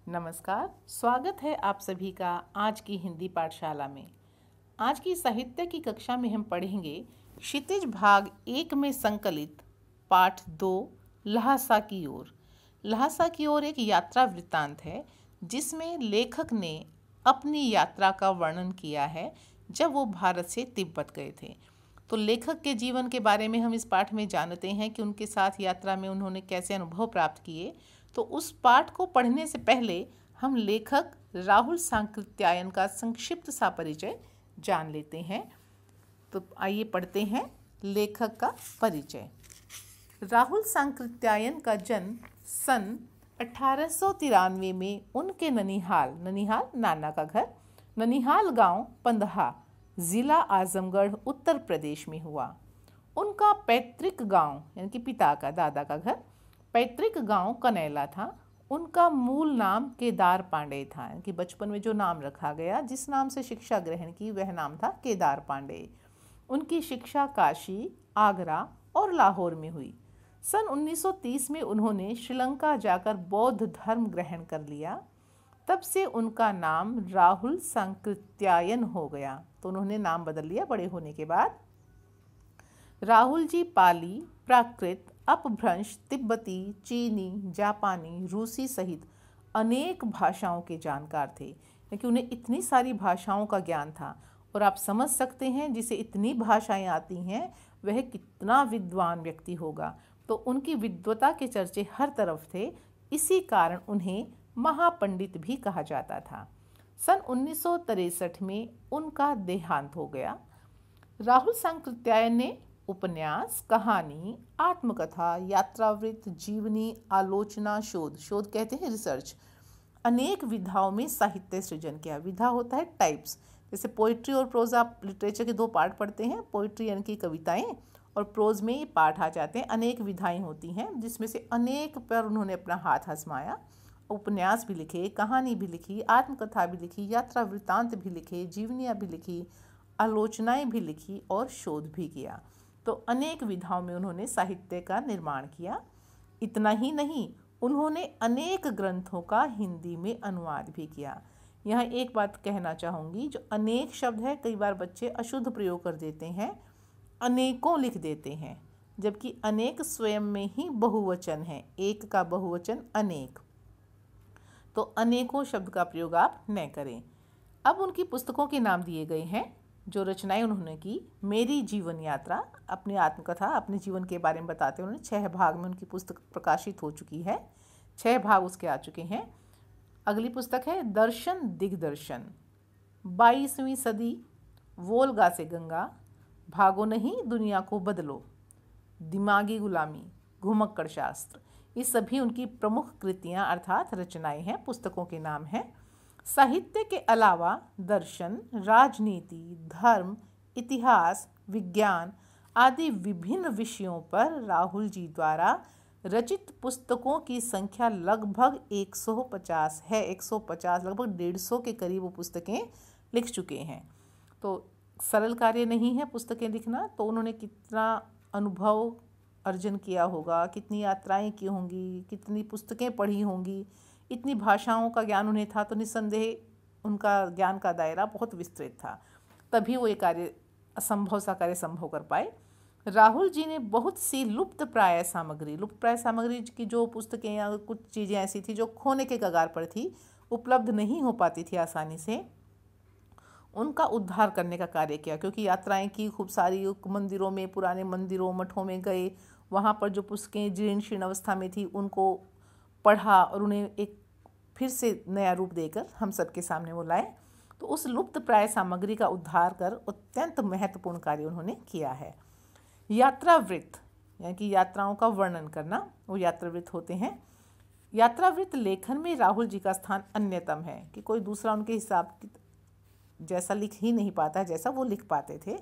नमस्कार, स्वागत है आप सभी का आज की हिंदी पाठशाला में। आज की साहित्य की कक्षा में हम पढ़ेंगे क्षितिज भाग 1 में संकलित पाठ 2 लहासा की ओर। लहासा की ओर एक यात्रा वृत्तांत है जिसमें लेखक ने अपनी यात्रा का वर्णन किया है जब वो भारत से तिब्बत गए थे। तो लेखक के जीवन के बारे में हम इस पाठ में जानते हैं कि उनके साथ यात्रा में उन्होंने कैसे अनुभव प्राप्त किए। तो उस पाठ को पढ़ने से पहले हम लेखक राहुल सांकृत्यायन का संक्षिप्त सा परिचय जान लेते हैं। तो आइए पढ़ते हैं लेखक का परिचय। राहुल सांकृत्यायन का जन्म सन 1893 में उनके ननिहाल नाना का घर, ननिहाल गांव पंदहा, जिला आजमगढ़, उत्तर प्रदेश में हुआ। उनका पैतृक गांव यानी कि पिता का दादा का घर पैतृक गांव कनैला था। उनका मूल नाम केदार पांडे था कि बचपन में जो नाम रखा गया, जिस नाम से शिक्षा ग्रहण की, वह नाम था केदार पांडे। उनकी शिक्षा काशी, आगरा और लाहौर में हुई। सन 1930 में उन्होंने श्रीलंका जाकर बौद्ध धर्म ग्रहण कर लिया। तब से उनका नाम राहुल सांकृत्यायन हो गया। तो उन्होंने नाम बदल लिया बड़े होने के बाद। राहुल जी पाली, प्राकृत, अपभ्रंश, तिब्बती, चीनी, जापानी, रूसी सहित अनेक भाषाओं के जानकार थे, क्योंकि उन्हें इतनी सारी भाषाओं का ज्ञान था। और आप समझ सकते हैं जिसे इतनी भाषाएं आती हैं वह कितना विद्वान व्यक्ति होगा। तो उनकी विद्वता के चर्चे हर तरफ थे, इसी कारण उन्हें महापंडित भी कहा जाता था। सन 1963 में उनका देहांत हो गया। राहुल सांकृत्यायन ने उपन्यास, कहानी, आत्मकथा, यात्रावृत्त, जीवनी, आलोचना, शोध कहते हैं रिसर्च, अनेक विधाओं में साहित्य सृजन किया। विधा होता है टाइप्स, जैसे पोइट्री और प्रोज आप लिटरेचर के दो पार्ट पढ़ते हैं। पोइट्री यानी कि कविताएं, और प्रोज में ये पाठ आ जाते हैं। अनेक विधाएं होती हैं जिसमें से अनेक पर उन्होंने अपना हाथ आजमाया। उपन्यास भी लिखे, कहानी भी लिखी, आत्मकथा भी लिखी, यात्रा वृत्तांत भी लिखे, जीवनियाँ भी लिखी, आलोचनाएं भी लिखी और शोध भी किया। तो अनेक विधाओं में उन्होंने साहित्य का निर्माण किया। इतना ही नहीं, उन्होंने अनेक ग्रंथों का हिंदी में अनुवाद भी किया। यहाँ एक बात कहना चाहूँगी, जो अनेक शब्द है कई बार बच्चे अशुद्ध प्रयोग कर देते हैं, अनेकों लिख देते हैं, जबकि अनेक स्वयं में ही बहुवचन है। एक का बहुवचन अनेक, तो अनेकों शब्द का प्रयोग आप न करें। अब उनकी पुस्तकों के नाम दिए गए हैं जो रचनाएं उन्होंने की। मेरी जीवन यात्रा, अपनी आत्मकथा, अपने जीवन के बारे में बताते हैं। उन्होंने 6 भाग में उनकी पुस्तक प्रकाशित हो चुकी है, 6 भाग उसके आ चुके हैं। अगली पुस्तक है दर्शन दिग्दर्शन, 22वीं सदी, वोल्गा से गंगा, भागो नहीं दुनिया को बदलो, दिमागी गुलामी, घुमक्कड़ शास्त्र। ये सभी उनकी प्रमुख कृतियाँ अर्थात रचनाएं हैं, पुस्तकों के नाम हैं। साहित्य के अलावा दर्शन, राजनीति, धर्म, इतिहास, विज्ञान आदि विभिन्न विषयों पर राहुल जी द्वारा रचित पुस्तकों की संख्या लगभग 150 है। 150, लगभग 150 के करीब वो पुस्तकें लिख चुके हैं। तो सरल कार्य नहीं है पुस्तकें लिखना। तो उन्होंने कितना अनुभव अर्जन किया होगा, कितनी यात्राएं की होंगी, कितनी पुस्तकें पढ़ी होंगी, इतनी भाषाओं का ज्ञान उन्हें था। तो निस्संदेह उनका ज्ञान का दायरा बहुत विस्तृत था, तभी वो ये कार्य असंभव सा कार्य संभव कर पाए। राहुल जी ने बहुत सी लुप्त प्राय सामग्री की जो पुस्तकें या कुछ चीज़ें ऐसी थी जो खोने के कगार पर थी, उपलब्ध नहीं हो पाती थी आसानी से, उनका उद्धार करने का कार्य किया। क्योंकि यात्राएं की खूब सारी, मंदिरों में, पुराने मंदिरों मठों में गए, वहाँ पर जो पुस्तकें जीर्ण शीर्ण अवस्था में थी उनको पढ़ा और उन्हें एक फिर से नया रूप देकर हम सबके सामने वो लाए। तो उस लुप्त प्राय सामग्री का उद्धार कर अत्यंत महत्वपूर्ण कार्य उन्होंने किया है। यात्रावृत्त यानी कि यात्राओं का वर्णन करना, वो यात्रावृत्त होते हैं। यात्रावृत्त लेखन में राहुल जी का स्थान अन्यतम है कि कोई दूसरा उनके हिसाब जैसा लिख ही नहीं पाता जैसा वो लिख पाते थे।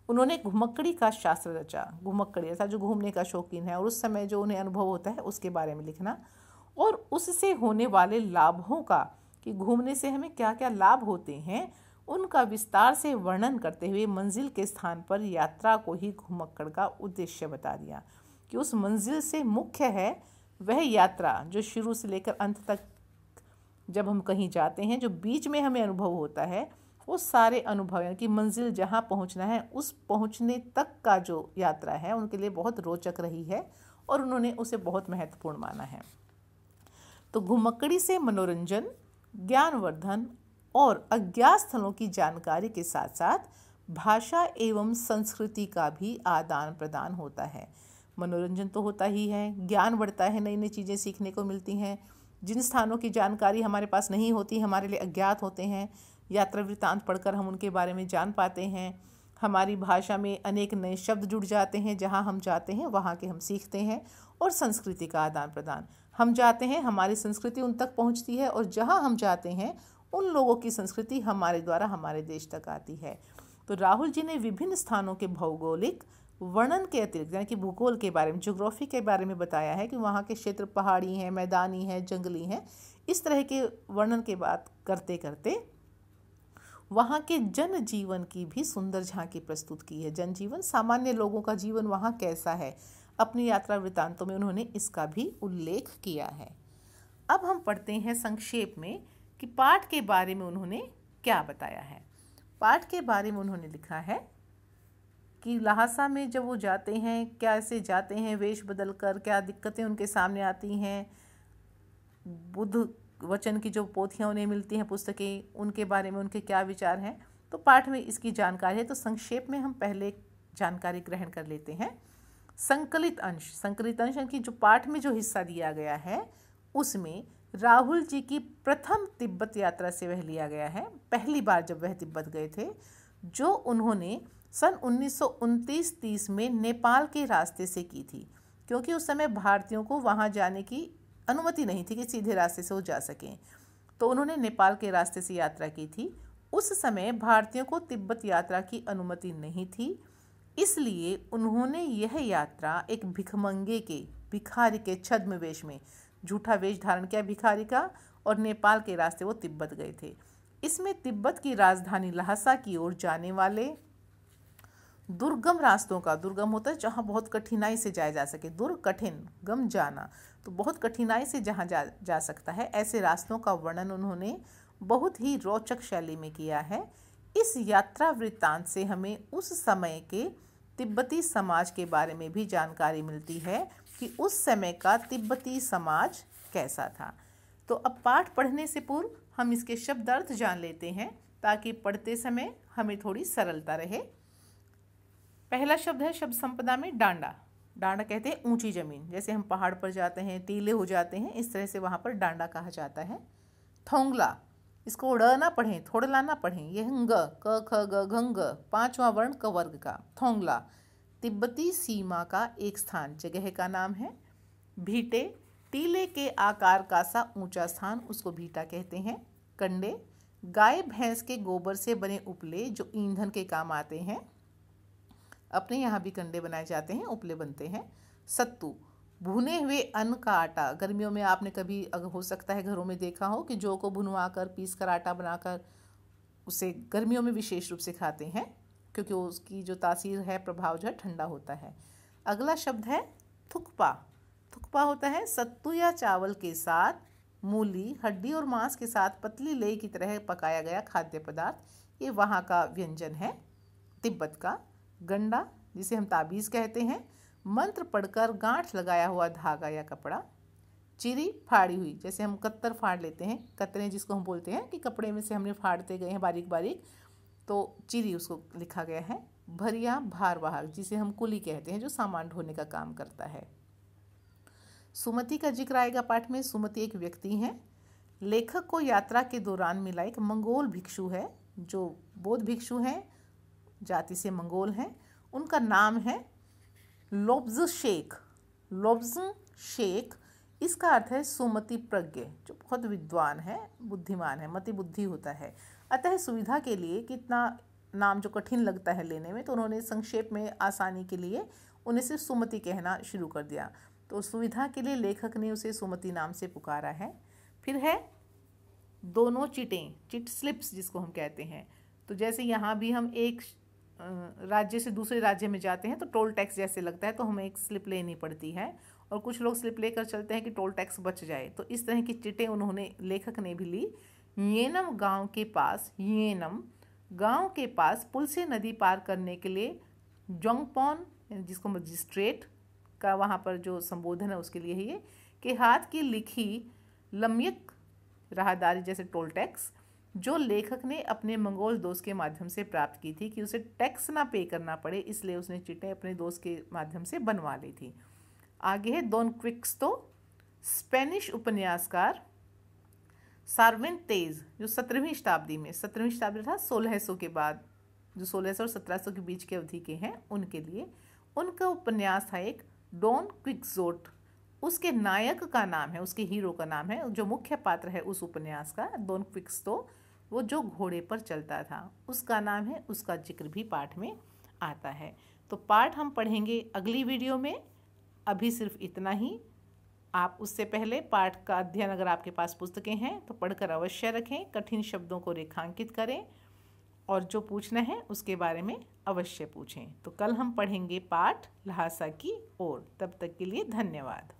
उन्होंने घुमक्कड़ी का शास्त्र रचा। घुमक्कड़ी ऐसा जो घूमने का शौकीन है और उस समय जो उन्हें अनुभव होता है उसके बारे में लिखना, और उससे होने वाले लाभों का, कि घूमने से हमें क्या क्या लाभ होते हैं, उनका विस्तार से वर्णन करते हुए मंजिल के स्थान पर यात्रा को ही घुमक्कड़ का उद्देश्य बता दिया कि उस मंजिल से मुख्य है वह यात्रा जो शुरू से लेकर अंत तक जब हम कहीं जाते हैं जो बीच में हमें अनुभव होता है, वो सारे अनुभव यानी कि मंजिल जहाँ पहुँचना है उस पहुँचने तक का जो यात्रा है उनके लिए बहुत रोचक रही है और उन्होंने उसे बहुत महत्वपूर्ण माना है। तो घुमक्कड़ी से मनोरंजन, ज्ञानवर्धन और अज्ञात स्थलों की जानकारी के साथ साथ भाषा एवं संस्कृति का भी आदान प्रदान होता है। मनोरंजन तो होता ही है, ज्ञान बढ़ता है, नई नई चीज़ें सीखने को मिलती हैं। जिन स्थानों की जानकारी हमारे पास नहीं होती, हमारे लिए अज्ञात होते हैं, यात्रा वृत्तांत पढ़कर हम उनके बारे में जान पाते हैं। हमारी भाषा में अनेक नए शब्द जुड़ जाते हैं, जहाँ हम जाते हैं वहाँ के हम सीखते हैं। और संस्कृति का आदान प्रदान, हम जाते हैं, हमारी संस्कृति उन तक पहुँचती है और जहाँ हम जाते हैं उन लोगों की संस्कृति हमारे द्वारा हमारे देश तक आती है। तो राहुल जी ने विभिन्न स्थानों के भौगोलिक वर्णन के अतिरिक्त यानी कि भूगोल के बारे में, ज्योग्राफी के बारे में बताया है कि वहाँ के क्षेत्र पहाड़ी हैं, मैदानी हैं, जंगली हैं। इस तरह के वर्णन के बात करते करते वहाँ के जनजीवन की भी सुंदर झांकी प्रस्तुत की है। जनजीवन, सामान्य लोगों का जीवन वहाँ कैसा है, अपनी यात्रा वृत्तांतों में उन्होंने इसका भी उल्लेख किया है। अब हम पढ़ते हैं संक्षेप में कि पाठ के बारे में उन्होंने क्या बताया है। पाठ के बारे में उन्होंने लिखा है कि लहासा में जब वो जाते हैं, कैसे जाते हैं वेश बदल कर, क्या दिक्कतें उनके सामने आती हैं, बुद्ध वचन की जो पोथियाँ उन्हें मिलती हैं, पुस्तकें, उनके बारे में उनके क्या विचार हैं। तो पाठ में इसकी जानकारी है। तो संक्षेप में हम पहले जानकारी ग्रहण कर लेते हैं। संकलित अंश, संकलित अंश कि जो पाठ में जो हिस्सा दिया गया है उसमें राहुल जी की प्रथम तिब्बत यात्रा से वह लिया गया है। पहली बार जब वह तिब्बत गए थे, जो उन्होंने सन 1929-30 में नेपाल के रास्ते से की थी, क्योंकि उस समय भारतीयों को वहाँ जाने की अनुमति नहीं थी कि सीधे रास्ते से वो जा सकें। तो उन्होंने नेपाल के रास्ते से यात्रा की थी। उस समय भारतीयों को तिब्बत यात्रा की अनुमति नहीं थी, इसलिए उन्होंने यह यात्रा एक भिखमंगे के, भिखारी के छद्म वेश में, झूठा वेश धारण किया भिखारी का, और नेपाल के रास्ते वो तिब्बत गए थे। इसमें तिब्बत की राजधानी लहासा की ओर जाने वाले दुर्गम रास्तों का, दुर्गम होता है जहाँ बहुत कठिनाई से जाया जा सके, दुर्ग कठिन, गम जाना, तो बहुत कठिनाई से जहाँ जा सकता है, ऐसे रास्तों का वर्णन उन्होंने बहुत ही रोचक शैली में किया है। इस यात्रा वृत्तांत से हमें उस समय के तिब्बती समाज के बारे में भी जानकारी मिलती है कि उस समय का तिब्बती समाज कैसा था। तो अब पाठ पढ़ने से पूर्व हम इसके शब्दार्थ जान लेते हैं ताकि पढ़ते समय हमें थोड़ी सरलता रहे। पहला शब्द है शब्द संपदा में डांडा। डांडा कहते हैं ऊंची जमीन, जैसे हम पहाड़ पर जाते हैं, टीले हो जाते हैं, इस तरह से वहाँ पर डांडा कहा जाता है। थोंगला, इसको ड़ ना पढ़ें, थोड़ला ना पढ़ें, यह ग, क ख ग घ ग, पांचवा वर्ण क वर्ग का। थोंगला तिब्बती सीमा का एक स्थान, जगह का नाम है। भीटे, टीले के आकार का सा ऊंचा स्थान, उसको भीटा कहते हैं। कंडे, गाय भैंस के गोबर से बने उपले जो ईंधन के काम आते हैं। अपने यहाँ भी कंडे बनाए जाते हैं, उपले बनते हैं। सत्तू, भुने हुए अन्न का आटा। गर्मियों में आपने कभी हो सकता है घरों में देखा हो कि जौ को भुनवा कर, पीस कर, आटा बनाकर उसे गर्मियों में विशेष रूप से खाते हैं, क्योंकि उसकी जो तासीर है, प्रभाव जो है ठंडा होता है। अगला शब्द है थुक्पा। थुक्पा होता है सत्तू या चावल के साथ मूली, हड्डी और मांस के साथ पतली लेई की तरह पकाया गया खाद्य पदार्थ। ये वहाँ का व्यंजन है तिब्बत का। गंडा, जिसे हम ताबीज़ कहते हैं, मंत्र पढ़कर गांठ लगाया हुआ धागा या कपड़ा। चिरी, फाड़ी हुई, जैसे हम कत्तर फाड़ लेते हैं, कतरे जिसको हम बोलते हैं कि कपड़े में से हमने फाड़ते गए हैं बारीक बारीक, तो चिरी उसको लिखा गया है। भरिया, भारवाहक, जिसे हम कुली कहते हैं, जो सामान ढोने का काम करता है। सुमति का जिक्र आएगा पाठ में। सुमति एक व्यक्ति हैं, लेखक को यात्रा के दौरान मिला एक मंगोल भिक्षु है, जो बौद्ध भिक्षु हैं, जाति से मंगोल हैं। उनका नाम है लोब्ज शेख। लोब्ज शेख, इसका अर्थ है सुमति प्रज्ञ, जो बहुत विद्वान है, बुद्धिमान है, मति बुद्धि होता है। अतः सुविधा के लिए, कितना नाम जो कठिन लगता है लेने में, तो उन्होंने संक्षेप में आसानी के लिए उन्हें सिर्फ सुमति कहना शुरू कर दिया। तो सुविधा के लिए लेखक ने उसे सुमति नाम से पुकारा है। फिर है दोनों चिटें, चिट स्लिप्स जिसको हम कहते हैं। तो जैसे यहाँ भी हम एक राज्य से दूसरे राज्य में जाते हैं तो टोल टैक्स जैसे लगता है, तो हमें एक स्लिप लेनी पड़ती है, और कुछ लोग स्लिप लेकर चलते हैं कि टोल टैक्स बच जाए। तो इस तरह की चिटें उन्होंने, लेखक ने भी ली। येनम गांव के पास पुल से नदी पार करने के लिए जोंगपोन, जिसको मजिस्ट्रेट का वहाँ पर जो संबोधन है उसके लिए है ये, के हाथ की लिखी लम्यक राहदारी जैसे टोल टैक्स, जो लेखक ने अपने मंगोल दोस्त के माध्यम से प्राप्त की थी कि उसे टैक्स ना पे करना पड़े, इसलिए उसने चिटें अपने दोस्त के माध्यम से बनवा ली थी। आगे है डॉन क्विक्सटो, स्पेनिश उपन्यासकार सार्वेंतेज, जो 17वीं शताब्दी था 1600 के बाद, जो 1600 और 1700 के बीच के अवधि के हैं उनके लिए। उनका उपन्यास था एक डॉन क्विक्सोट। उसके नायक का नाम है, उसके हीरो का नाम है, जो मुख्य पात्र है उस उपन्यास का डॉन क्विक्सटो, वो जो घोड़े पर चलता था उसका नाम है, उसका जिक्र भी पाठ में आता है। तो पाठ हम पढ़ेंगे अगली वीडियो में। अभी सिर्फ इतना ही। आप उससे पहले पाठ का अध्ययन, अगर आपके पास पुस्तकें हैं तो पढ़कर अवश्य रखें, कठिन शब्दों को रेखांकित करें और जो पूछना है उसके बारे में अवश्य पूछें। तो कल हम पढ़ेंगे पाठ ल्हासा की ओर। तब तक के लिए धन्यवाद।